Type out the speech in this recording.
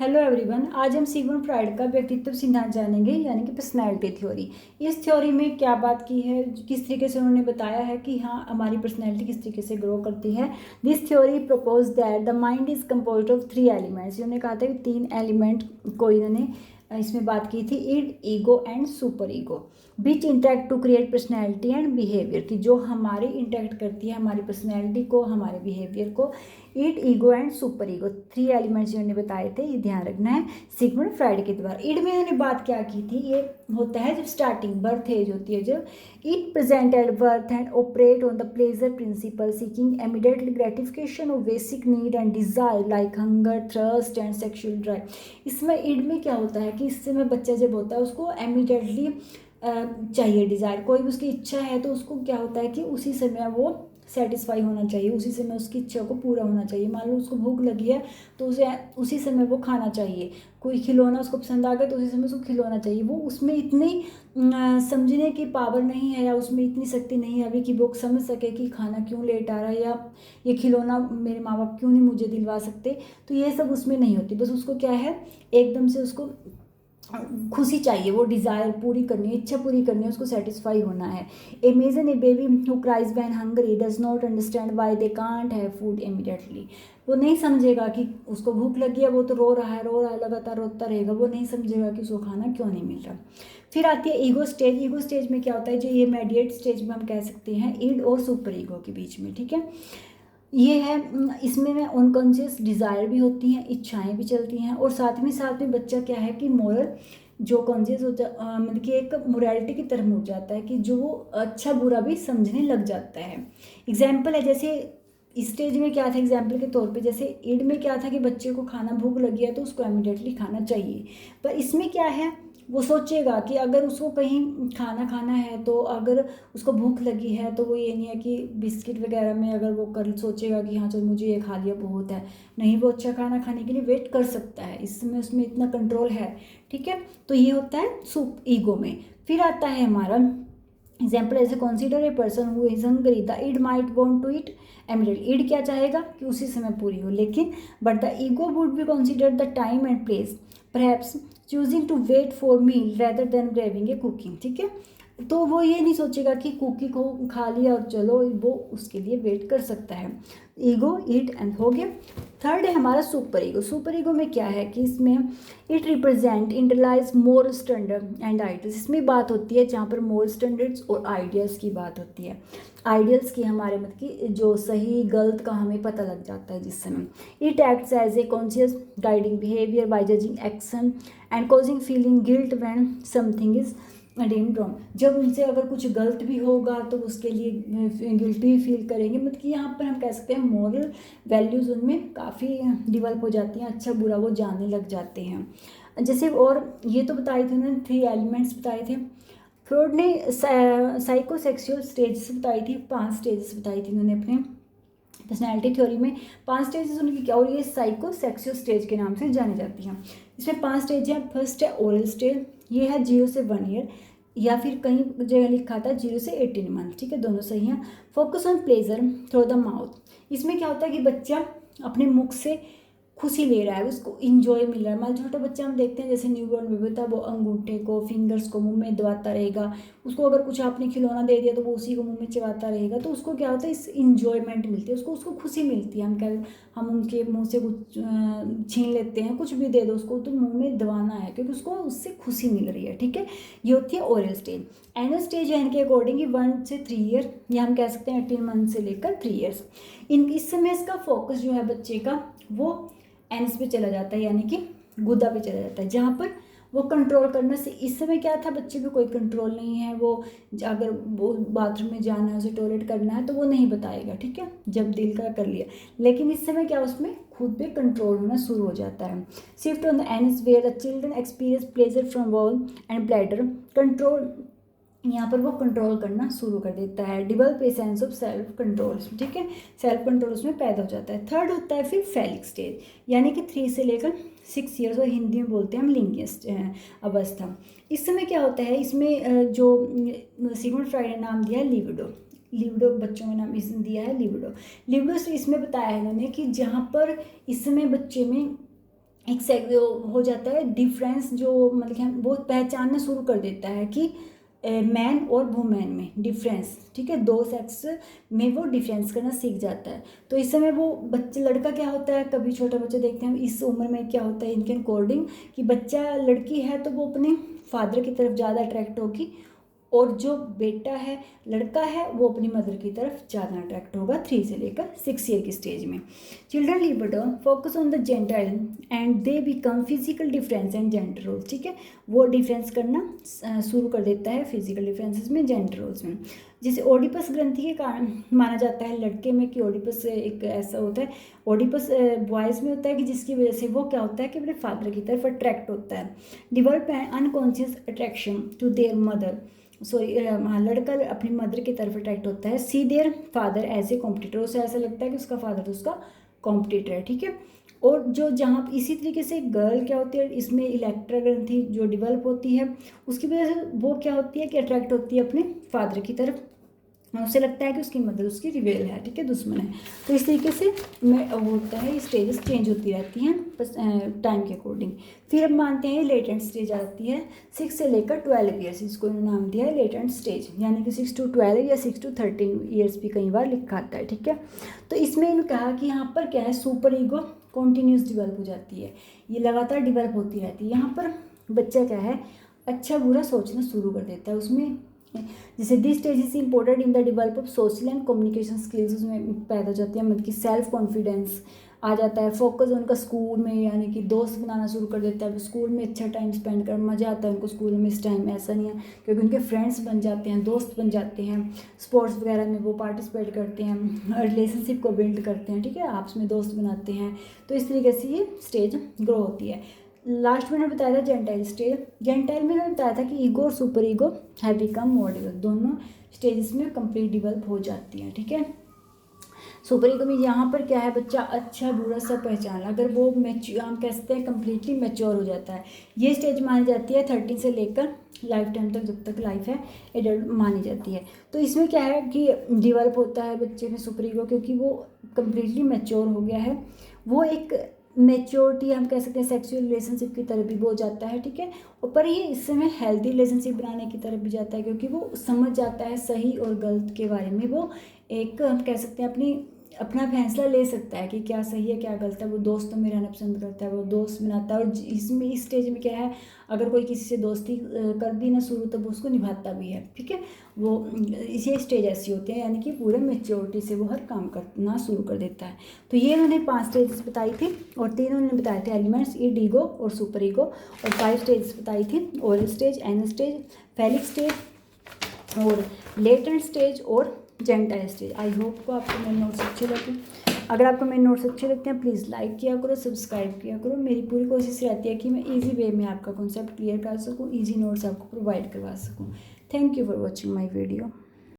Hello everyone. आज हम Sigmund Freud का व्यक्तित्व सिद्धांत जानेंगे, यानी कि पर्सनैलिटी थ्योरी। इस थ्योरी में क्या बात की है, किस तरीके से उन्होंने बताया है कि हाँ हमारी पर्सनैलिटी किस तरीके से ग्रो करती है। This theory propose that the mind is composed of 3 elements. इन्होंने कहा था कि 3 एलिमेंट को इन्होंने इसमें बात की थी, id, ego and super ego, which interact to create personality and behaviour, की जो हमारी इंटरेक्ट करती है हमारी पर्सनैलिटी को, हमारे बिहेवियर को। Id, ego and super ego, 3 elements इन्होंने बताए थे, ये ध्यान रखना है सिगमंड फ्राइड के द्वारा। ईड में इन्होंने बात क्या की थी, ये होता है जब स्टार्टिंग बर्थ एज होती है, जब it present at birth and operate on the pleasure principal, seeking immediate gratification of basic need and desire like hunger, thrust and sexual drive. इसमें ईड में क्या होता है कि इस समय बच्चा जब होता है उसको इमीडिएटली चाहिए डिज़ायर, कोई भी उसकी इच्छा है तो उसको क्या होता है कि उसी समय वो सेटिस्फाई होना चाहिए, उसी समय उसकी इच्छा को पूरा होना चाहिए। मान लो उसको भूख लगी है तो उसे उसी समय वो खाना चाहिए। कोई खिलौना उसको पसंद आ गया तो उसी समय उसको खिलौना चाहिए। वो उसमें इतनी समझने की पावर नहीं है, या उसमें इतनी शक्ति नहीं है अभी कि वो समझ सके कि खाना क्यों लेट आ रहा है, या ये खिलौना मेरे माँ बाप क्यों नहीं मुझे दिलवा सकते। तो ये सब उसमें नहीं होती, बस उसको क्या है, एकदम से उसको खुशी चाहिए, वो डिज़ायर पूरी करनी है, इच्छा पूरी करनी है, उसको सेटिस्फाई होना है। Imagine A baby who cries when hungry does not understand why they can't have food immediately. वो नहीं समझेगा कि उसको भूख लगी है, वो तो रो रहा है लगातार रोता रहेगा, वो नहीं समझेगा कि उसको खाना क्यों नहीं मिल रहा। फिर आती है ईगो स्टेज। ईगो स्टेज में क्या होता है, जो ये मीडिएट स्टेज में हम कह सकते हैं ईड और सुपर ईगो के बीच में, ठीक है। ये है, इसमें में अनकॉन्शियस डिज़ायर भी होती हैं, इच्छाएं भी चलती हैं, और साथ में बच्चा क्या है कि मोरल जो कॉन्शियस हो मतलब कि एक मोरालिटी की तरफ मुड़ जाता है, कि जो वो अच्छा बुरा भी समझने लग जाता है। एग्जाम्पल है, जैसे इस स्टेज में क्या था, एग्जाम्पल के तौर पे जैसे ईड में क्या था कि बच्चे को खाना भूख लगी है तो उसको इमीडिएटली खाना चाहिए। पर इसमें क्या है, वो सोचेगा कि अगर उसको कहीं खाना खाना है, तो अगर उसको भूख लगी है तो वो ये नहीं है कि बिस्किट वगैरह में अगर वो कर सोचेगा कि हाँ चलो मुझे ये खा लिया बहुत है, नहीं, वो अच्छा खाना खाने के लिए वेट कर सकता है, इसमें उसमें इतना कंट्रोल है, ठीक है। तो ये होता है सुप ईगो में। फिर आता है हमारा एग्जाम्पल, ऐसे consider a person who is hungry, the id might want to eat immediately. Id क्या चाहेगा कि उसी समय पूरी हो, लेकिन but the ego would be consider the time and place, perhaps choosing to wait for meal rather than craving a cooking, ठीक है। तो वो ये नहीं सोचेगा कि कुकी को खा लिया और चलो, वो उसके लिए वेट कर सकता है। ईगो, ईट एंड हो गया। थर्ड है हमारा सुपर ईगो। सुपर ईगो में क्या है कि इसमें it represent internalise moral standard and ideals. इसमें बात होती है जहाँ पर मोरल स्टैंडर्ड्स और आइडियल्स की बात होती है। आइडियल्स की हमारे मतलब कि जो सही गलत का हमें पता लग जाता है जिस समय। It acts as a conscious guiding behaviour by judging action and causing feeling guilt when something is deemed wrong. जब उनसे अगर कुछ गलत भी होगा तो उसके लिए गिल्टी फील करेंगे, मतलब कि यहाँ पर हम कह सकते हैं मॉरल वैल्यूज़ उनमें काफ़ी डिवेल्प हो जाती हैं, अच्छा बुरा वो जानने लग जाते हैं। जैसे और ये तो बताए थे उन्होंने 3 एलिमेंट्स बताए थे। फ्रॉड ने साइकोसेक्सुअल स्टेजेस बताई थी, 5 स्टेजेस बताई थी उन्होंने अपने पर्सनैलिटी थ्योरी में। 5 स्टेजेस उनकी क्या, और ये साइकोसेक्सुअल स्टेज के नाम से जानी जाती हैं। इसमें 5 स्टेज हैं। फर्स्ट है ओरल स्टेज, ये है 0 से 1 ईयर, या फिर कहीं जगह लिखा था 0 से 18 मंथ, ठीक है, दोनों सही हैं। Focus on pleasure through the mouth. इसमें क्या होता है कि बच्चा अपने मुख से खुशी ले रहा है, उसको इंजॉय मिल रहा है। मान छोटा बच्चा हम देखते हैं जैसे न्यूबॉर्न बेबी होता है, वो अंगूठे को, फिंगर्स को मुंह में दबाता रहेगा। उसको अगर कुछ आपने खिलौना दे दिया तो वो उसी को मुंह में चबाता रहेगा, तो उसको क्या होता है, इस इंजॉयमेंट मिलती है, उसको खुशी मिलती है। हम उनके मुंह से कुछ छीन लेते हैं, कुछ भी दे दो उसको तो मुंह में दबाना है, क्योंकि उसको उससे खुशी मिल रही है, ठीक है। ये होती है ओरल स्टेज। एनल स्टेज है इनके अकॉर्डिंग 1 से 3 ईयर, या हम कह सकते हैं 18 मंथ से लेकर 3 ईयर्स। इस समय इसका फोकस जो है बच्चे का वो एनस पे चला जाता है, यानी कि गुदा पे चला जाता है, जहाँ पर वो कंट्रोल करने से, इस समय क्या था, बच्चे पे कोई कंट्रोल नहीं है। वो अगर वो बाथरूम में जाना है, उसे टॉयलेट करना है तो वो नहीं बताएगा, ठीक है, जब दिल का कर लिया। लेकिन इस समय क्या, उसमें खुद पे कंट्रोल होना शुरू हो जाता है। Shift on the anus where the children experience pleasure from bowel and bladder control, यहाँ पर वो कंट्रोल करना शुरू कर देता है। Develop a sense of self control, ठीक है, सेल्फ कंट्रोल उसमें पैदा हो जाता है। थर्ड होता है फिर फैलिक स्टेज, यानी कि 3 से लेकर 6 ईयर्स, और हिंदी में बोलते हैं हम लिंगिक अवस्था। इस समय क्या होता है, इसमें जो सिगमंड फ्राइड ने नाम दिया है लिबिडो बच्चों का नाम इसने दिया है लिबिडो से इसमें बताया है इन्होंने कि जहाँ पर इस समय बच्चे में एक से हो जाता है डिफरेंस, जो मतलब कि हम वो पहचानना शुरू कर देता है कि मैन और वुमेन में डिफरेंस, ठीक है, दो सेक्स में वो डिफरेंस करना सीख जाता है। तो इस समय वो बच्चे, लड़का क्या होता है, कभी छोटा बच्चा देखते हैं इस उम्र में क्या होता है इनके अकॉर्डिंग, कि बच्चा लड़की है तो वो अपने फादर की तरफ ज़्यादा अट्रैक्ट होगी, और जो बेटा है, लड़का है, वो अपनी मदर की तरफ ज़्यादा अट्रैक्ट होगा 3 से लेकर 6 ईयर की स्टेज में। Children libido focus on the gender and they become physical difference and gender roles, ठीक है, वो डिफरेंस करना शुरू कर देता है फिजिकल डिफरेंसेस में, जेंडर रोल्स में। जैसे ओडिपस ग्रंथि के कारण माना जाता है लड़के में कि ओडिपस एक ऐसा होता है, ओडिपस बॉयज़ में होता है कि जिसकी वजह से वो क्या होता है कि अपने फादर की तरफ अट्रैक्ट होता है। Develop an unconscious attraction to their mother, sorry लड़का अपनी मदर की तरफ अट्रैक्ट होता है। See their father as a competitor, उसे ऐसा लगता है कि उसका फादर तो उसका कॉम्पिटिटर है, ठीक है। और जो जहाँ इसी तरीके से गर्ल क्या होती है, इसमें इलेक्ट्रा ग्रंथि जो डेवलप होती है, उसकी वजह से वो क्या होती है कि अट्रैक्ट होती है अपने फादर की तरफ, उसे लगता है कि उसकी मदर उसकी रिवेल है, ठीक है, दुश्मन है। तो इस तरीके से में होता है, स्टेजेस चेंज होती रहती हैं टाइम के अकॉर्डिंग। फिर अब मानते हैं लेटेंट स्टेज आती है 6 से लेकर 12 ईयर्स, इसको इन्होंने नाम दिया है लेटेंट स्टेज, यानी कि 6 to 12 या 6 to 13 ईयर्स भी कई बार लिखा आता है, ठीक है। तो इसमें इन्होंने कहा कि यहाँ पर क्या है, सुपर ईगो कॉन्टीन्यूस डिवेल्प हो जाती है, ये लगातार डिवेल्प होती रहती है। यहाँ पर बच्चा क्या है, अच्छा बुरा सोचना शुरू कर देता है उसमें। जैसे this stage is important in the develop of social and communication skills, उसमें पैदा हो जाती है, मतलब कि सेल्फ कॉन्फिडेंस आ जाता है। फोकस उनका स्कूल में, यानी कि दोस्त बनाना शुरू कर देता है, स्कूल में अच्छा टाइम स्पेंड कर, मज़ा आता है उनको स्कूल में इस टाइम, ऐसा नहीं है, क्योंकि उनके फ्रेंड्स बन जाते हैं, दोस्त बन जाते हैं, स्पोर्ट्स वगैरह में वो पार्टिसिपेट करते हैं, रिलेशनशिप को बिल्ड करते हैं, ठीक है, आपस में दोस्त बनाते हैं। तो इस तरीके से ये स्टेज ग्रो होती है। लास्ट में उन्होंने बताया था जेंटाइल स्टेज, जेंटाइल में उन्होंने बताया था कि ईगो और super ego have become more develop, दोनों स्टेजेस में कंप्लीट डेवलप हो जाती हैं, ठीक है। सुपर ईगो में यहाँ पर क्या है, बच्चा अच्छा बुरा सब पहचान, अगर वो हम कह सकते हैं कम्प्लीटली मैच्योर हो जाता है। ये स्टेज मानी जाती है 13 से लेकर लाइफ टाइम तक, जब तक लाइफ है, एडल्ट मानी जाती है। तो इसमें क्या है कि डेवलप होता है बच्चे में सुपर ईगो, क्योंकि वो कम्प्लीटली मैच्योर हो गया है, वो एक मेच्योरिटी हम कह सकते हैं सेक्सुअल रिलेशनशिप की तरफ भी वो जाता है, ठीक है। और पर ये इस समय हेल्दी रिलेशनशिप बनाने की तरफ भी जाता है, क्योंकि वो समझ जाता है सही और गलत के बारे में, वो एक हम कह सकते हैं अपना फैसला ले सकता है कि क्या सही है क्या गलत है। वो दोस्तों में रहना पसंद करता है, वो दोस्त बनाता है, और इसमें इस स्टेज में क्या है, अगर कोई किसी से दोस्ती कर दी ना शुरू, तो वो उसको निभाता भी है, ठीक है। वो ये स्टेज ऐसी होती है, यानी कि पूरे मेच्योरिटी से वो हर काम करना शुरू कर देता है। तो ये उन्होंने 5 स्टेजेस बताई थी, और 3 उन्होंने बताए थे एलिमेंट्स, ईड ईगो और सुपर ईगो, और 5 स्टेजेस बताई थी, oral stage, anal stage, phallic stage और लेटेंट स्टेज और जेंटाइल स्टेज। आई होप को आपको मेरे नोट्स अच्छे लगे। अगर आपको मेरे नोट्स अच्छे लगते हैं प्लीज़ लाइक किया करो, सब्सक्राइब किया करो। मेरी पूरी कोशिश रहती है कि मैं इजी वे में आपका कॉन्सेप्ट क्लियर कर सकूँ, इजी नोट्स आपको प्रोवाइड करवा सकूँ। Thank you for watching my video.